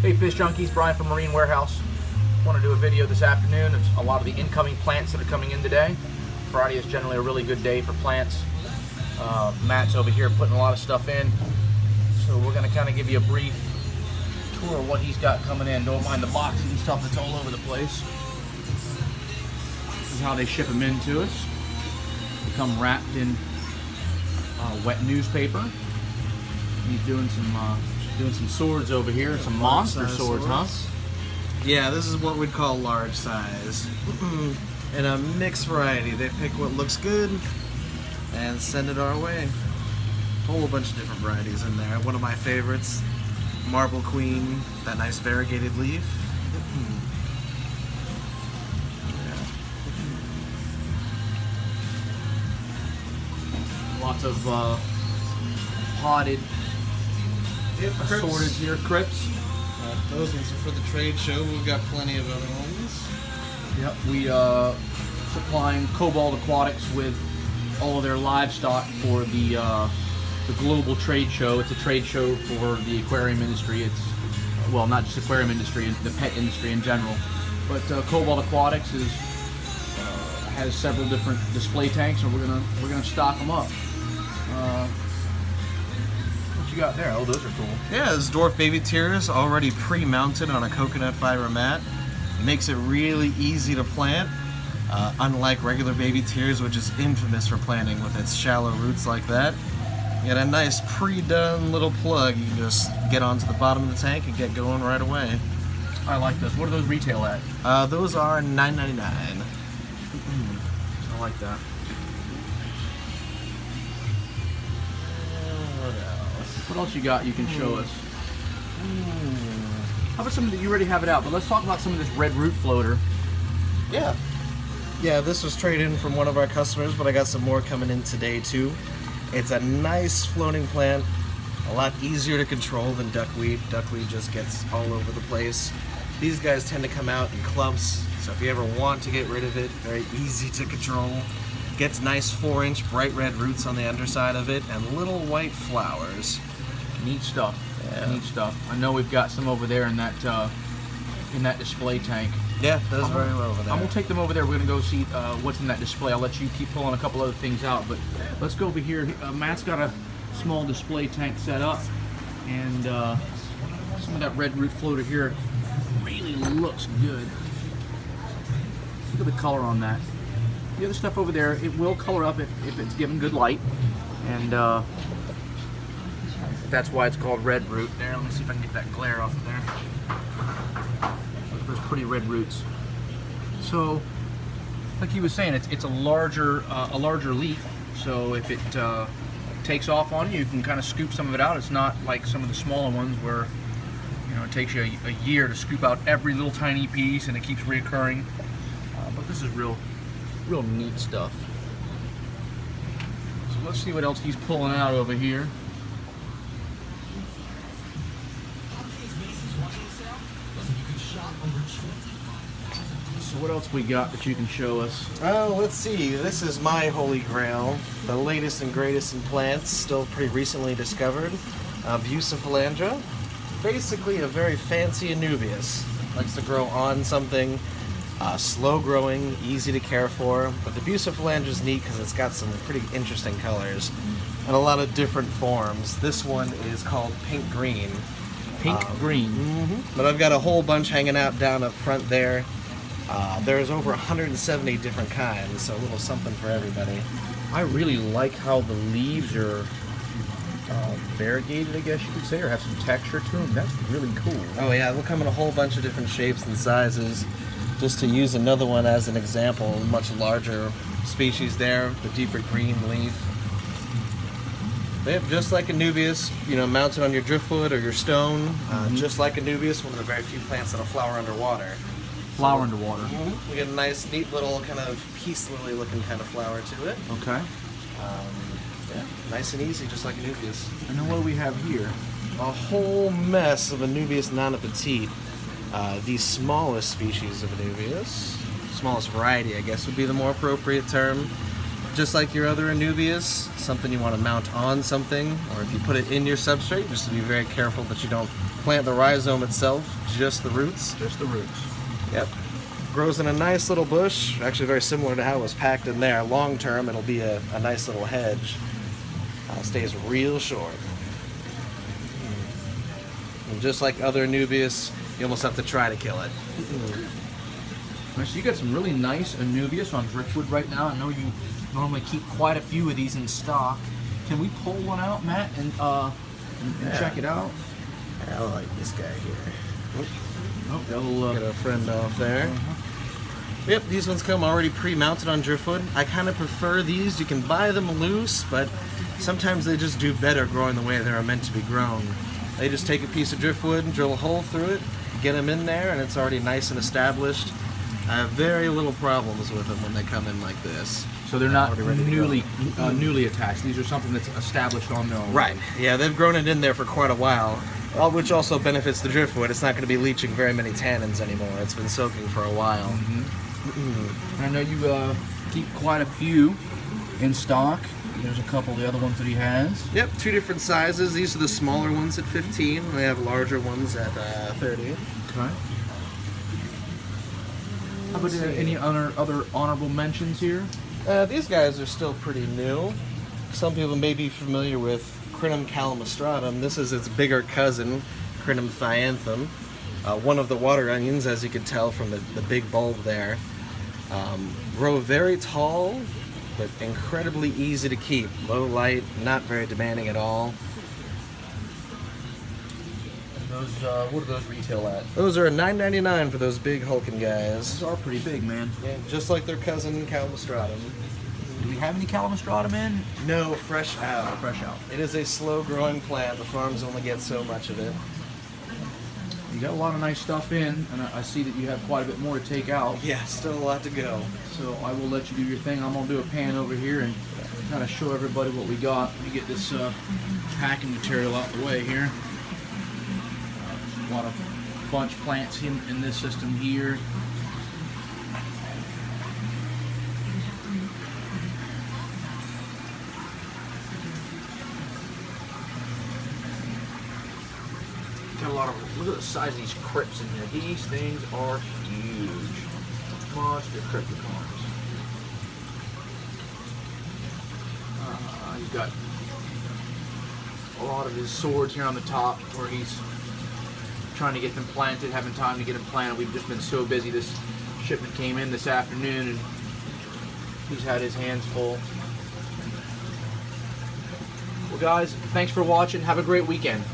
Hey Fish Junkies, Bryan from Marine Warehouse. Want to do a video this afternoon of a lot of the incoming plants that are coming in today. Friday is generally a really good day for plants. Matt's over here putting a lot of stuff in. So we're going to kind of give you a brief tour of what he's got coming in. Don't mind the boxes and stuff that's all over the place. This is how they ship them in to us. They come wrapped in wet newspaper. He's doing some swords over here, some monster swords, huh? Yeah, this is what we'd call large size. And a mixed variety. They pick what looks good and send it our way. A whole bunch of different varieties in there. One of my favorites, Marble Queen, that nice variegated leaf. Yeah. Lots of potted assorted here, crypts. Those ones are for the trade show. We've got plenty of other ones. Yep, we supplying Cobalt Aquatics with all of their livestock for the global trade show. It's a trade show for the aquarium industry. It's, well, not just aquarium industry, the pet industry in general. But Cobalt Aquatics has several different display tanks, and we're gonna stock them up. What you got there? Oh, those are cool. Yeah, this dwarf baby tears already pre-mounted on a coconut fiber mat. Makes it really easy to plant, unlike regular baby tears, which is infamous for planting with its shallow roots like that. You got a nice pre-done little plug. You can just get onto the bottom of the tank and get going right away. I like those. What do those retail at? Those are $9.99. I like that. What else you got you can show us? How about something that you already have it out, but let's talk about some of this red root floater. Yeah. Yeah, this was traded in from one of our customers, but I got some more coming in today too. It's a nice floating plant, a lot easier to control than duckweed. Duckweed just gets all over the place. These guys tend to come out in clumps, so if you ever want to get rid of it, very easy to control. Gets nice 4-inch bright red roots on the underside of it and little white flowers. Neat stuff. Yeah. Neat stuff. I know we've got some over there in that display tank. Yeah, those are very well over there. I'm gonna take them over there. We're gonna go see what's in that display. I'll let you keep pulling a couple other things out, but let's go over here. Matt's got a small display tank set up, and some of that red root floater here really looks good. Look at the color on that. The other stuff over there, it will color up if it's given good light, and that's why it's called red root. There, let me see if I can get that glare off of there. Look at those pretty red roots. So, like he was saying, it's a larger leaf. So if it takes off on you, you can kind of scoop some of it out. It's not like some of the smaller ones where it takes you a year to scoop out every little tiny piece, and it keeps reoccurring. But this is real neat stuff. So let's see what else he's pulling out over here. So what else we got that you can show us? Oh, let's see. This is my holy grail, the latest and greatest in plants, still pretty recently discovered. Bucephalandra, basically a very fancy anubias. Likes to grow on something, slow growing, easy to care for. But the Bucephalandra is neat because it's got some pretty interesting colors and a lot of different forms. This one is called pink green. Pink green. But I've got a whole bunch hanging out down up front there. There's over 170 different kinds, so a little something for everybody. I really like how the leaves are variegated, I guess you could say, or have some texture to them. That's really cool. Oh yeah, they'll come in a whole bunch of different shapes and sizes. Just to use another one as an example, much larger species there, the deeper green leaf. They have just like anubias, mounted on your driftwood or your stone. Just like anubias, one of the very few plants that'll flower underwater. Flower underwater. We get a nice, neat little kind of peace lily looking kind of flower to it. Okay. Yeah, nice and easy, just like anubias. And then what do we have here? A whole mess of Anubias non petite. The smallest species of Anubias, smallest variety, I guess, would be the more appropriate term. just like your other anubias, something you want to mount on something, or if you put it in your substrate, just to be very careful that you don't plant the rhizome itself, just the roots. Just the roots. Yep. Grows in a nice little bush, actually very similar to how it was packed in there. Long term, it'll be a nice little hedge. Stays real short. And just like other anubias, you almost have to try to kill it. So you got some really nice anubias on driftwood right now. I know you normally keep quite a few of these in stock. Can we pull one out, Matt, and check it out? I like this guy here. Oh, they'll get our friend off there. Yep, these ones come already pre-mounted on driftwood. I kind of prefer these. You can buy them loose, but sometimes they just do better growing the way they're meant to be grown. They just take a piece of driftwood and drill a hole through it, get them in there, and it's already nice and established. I have very little problems with them when they come in like this. So they're not newly attached. These are something that's established on their own. Right. Yeah, they've grown it in there for quite a while, which also benefits the driftwood. It's not going to be leaching very many tannins anymore. It's been soaking for a while. And I know you keep quite a few in stock. There's a couple of the other ones that he has. Yep, 2 different sizes. These are the smaller ones at 15. We have larger ones at 30. Okay. How about any other honorable mentions here? These guys are still pretty new. Some people may be familiar with Crinum calamastratum. This is its bigger cousin, Crinum thyanthum. One of the water onions, as you can tell from the big bulb there. Grow very tall, but incredibly easy to keep. Low light, not very demanding at all. Those, what do those retail at? Those are $9.99 for those big hulking guys. Those are pretty big, man. Yeah, just like their cousin calamastratum. Do we have any calamastratum in? No, fresh out. Fresh out. It is a slow-growing plant. The farms only get so much of it. You got a lot of nice stuff in, and I see that you have quite a bit more to take out. Yeah, still a lot to go. So I will let you do your thing. I'm going to do a pan over here and kind of show everybody what we got. Let me get this packing material out the way here. A lot of bunch plants in this system here. Got a lot of, look at the size of these crypts in here. These things are huge. Monster cryptocoms. He's got a lot of his swords here on the top where he's trying to get them planted, having time to get them planted. We've just been so busy. This shipment came in this afternoon and he's had his hands full. Well guys, thanks for watching. Have a great weekend.